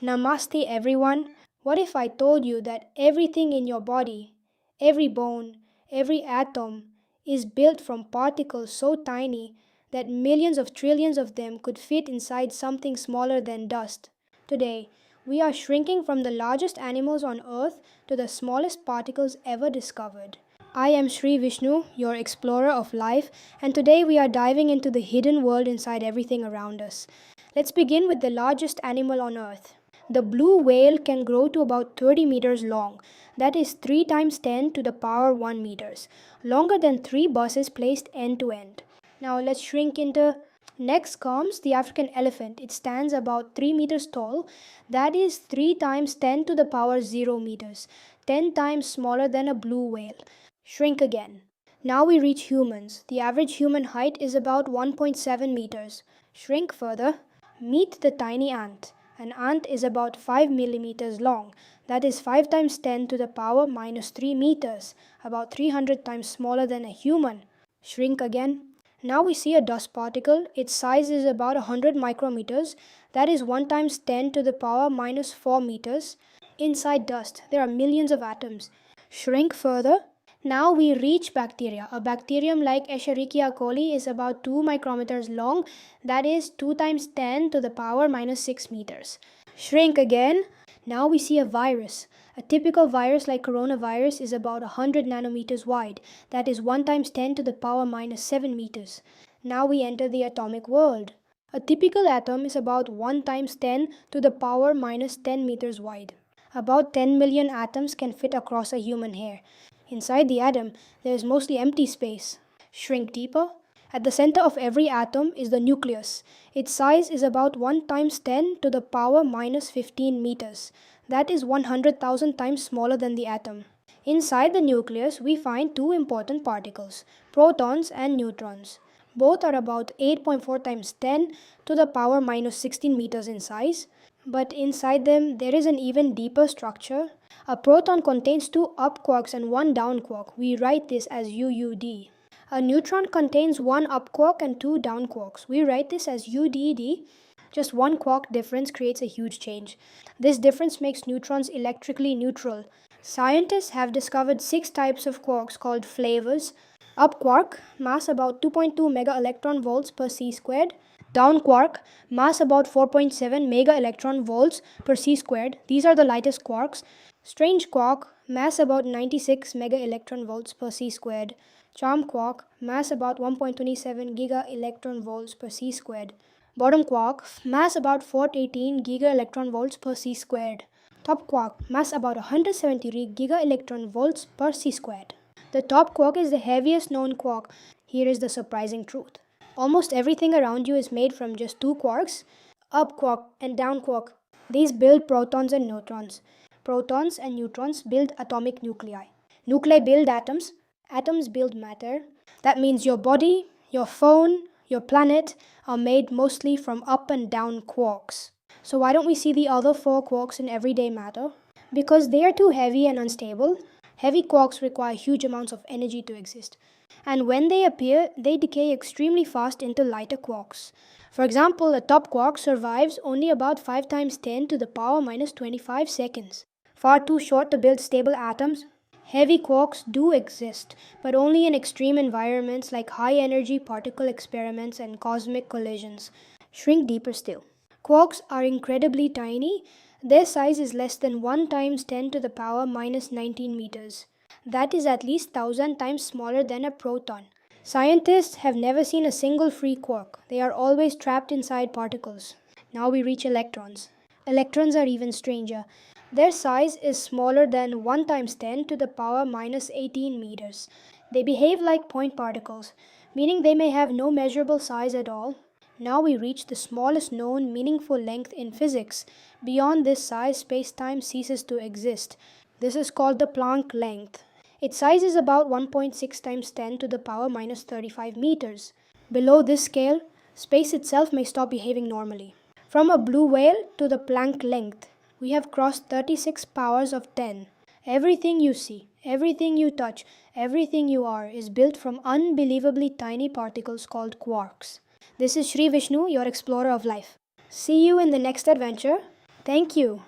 Namaste everyone. What if I told you that everything in your body, every bone, every atom, is built from particles so tiny that millions of trillions of them could fit inside something smaller than dust? Today, we are shrinking from the largest animals on Earth to the smallest particles ever discovered. I am Sri Vishnu, your explorer of life, and today we are diving into the hidden world inside everything around us. Let's begin with the largest animal on Earth. The blue whale can grow to about 30 meters long. That is 3 times 10 to the power 1 meters, longer than 3 buses placed end to end. Now let's shrink into. Next comes the African elephant. It stands about 3 meters tall. That is 3 times 10 to the power 0 meters, 10 times smaller than a blue whale. Shrink again. Now we reach humans. The average human height is about 1.7 meters. Shrink further. Meet the tiny ant. An ant is about 5 millimeters long. That is 5 times 10 to the power minus 3 meters, about 300 times smaller than a human. Shrink again. Now we see a dust particle. Its size is about 100 micrometers. That is 1 times 10 to the power minus 4 meters. Inside dust, there are millions of atoms. Shrink further. Now we reach bacteria. A bacterium like Escherichia coli is about 2 micrometers long. That is 2 times 10 to the power minus 6 meters. Shrink again. Now we see a virus. A typical virus like coronavirus is about 100 nanometers wide. That is 1 times 10 to the power minus 7 meters. Now we enter the atomic world. A typical atom is about 1 times 10 to the power minus 10 meters wide. About 10 million atoms can fit across a human hair. Inside the atom, there is mostly empty space. Shrink deeper. At the center of every atom is the nucleus. Its size is about 1 times 10 to the power minus 15 meters. That is 100,000 times smaller than the atom. Inside the nucleus, we find 2 important particles, protons and neutrons. Both are about 8.4 times 10 to the power minus 16 meters in size. But inside them, there is an even deeper structure. A proton contains 2 up quarks and 1 down quark. We write this as UUD. A neutron contains 1 up quark and 2 down quarks. We write this as UDD. Just 1 quark difference creates a huge change. This difference makes neutrons electrically neutral. Scientists have discovered 6 types of quarks called flavors. Up quark, mass about 2.2 mega electron volts per c squared. Down quark, mass about 4.7 mega electron volts per c squared. These are the lightest quarks. Strange quark, mass about 96 mega electron volts per c squared. Charm quark, mass about 1.27 giga electron volts per c squared. Bottom quark, mass about 418 giga electron volts per c squared. Top quark, mass about 173 giga electron volts per c squared. The top quark is the heaviest known quark. Here is the surprising truth. Almost everything around you is made from just 2 quarks, up quark and down quark. These build protons and neutrons. Protons and neutrons build atomic nuclei. Nuclei build atoms. Atoms build matter. That means your body, your phone, your planet are made mostly from up and down quarks. So why don't we see the other 4 quarks in everyday matter? Because they are too heavy and unstable. Heavy quarks require huge amounts of energy to exist. And when they appear, they decay extremely fast into lighter quarks. For example, a top quark survives only about 5 times 10 to the power minus 25 seconds. Far too short to build stable atoms. Heavy quarks do exist, but only in extreme environments like high-energy particle experiments and cosmic collisions. Shrink deeper still. Quarks are incredibly tiny. Their size is less than 1 times 10 to the power minus 19 meters. That is at least 1,000 times smaller than a proton. Scientists have never seen a single free quark. They are always trapped inside particles. Now we reach electrons. Electrons are even stranger. Their size is smaller than 1 times 10 to the power minus 18 meters. They behave like point particles, meaning they may have no measurable size at all. Now we reach the smallest known meaningful length in physics. Beyond this size, space-time ceases to exist. This is called the Planck Length. Its size is about 1.6 times 10 to the power minus 35 meters. Below this scale, space itself may stop behaving normally. From a blue whale to the Planck Length, we have crossed 36 powers of 10. Everything you see, everything you touch, everything you are is built from unbelievably tiny particles called quarks. This is Sri Vishnu, your explorer of life. See you in the next adventure. Thank you.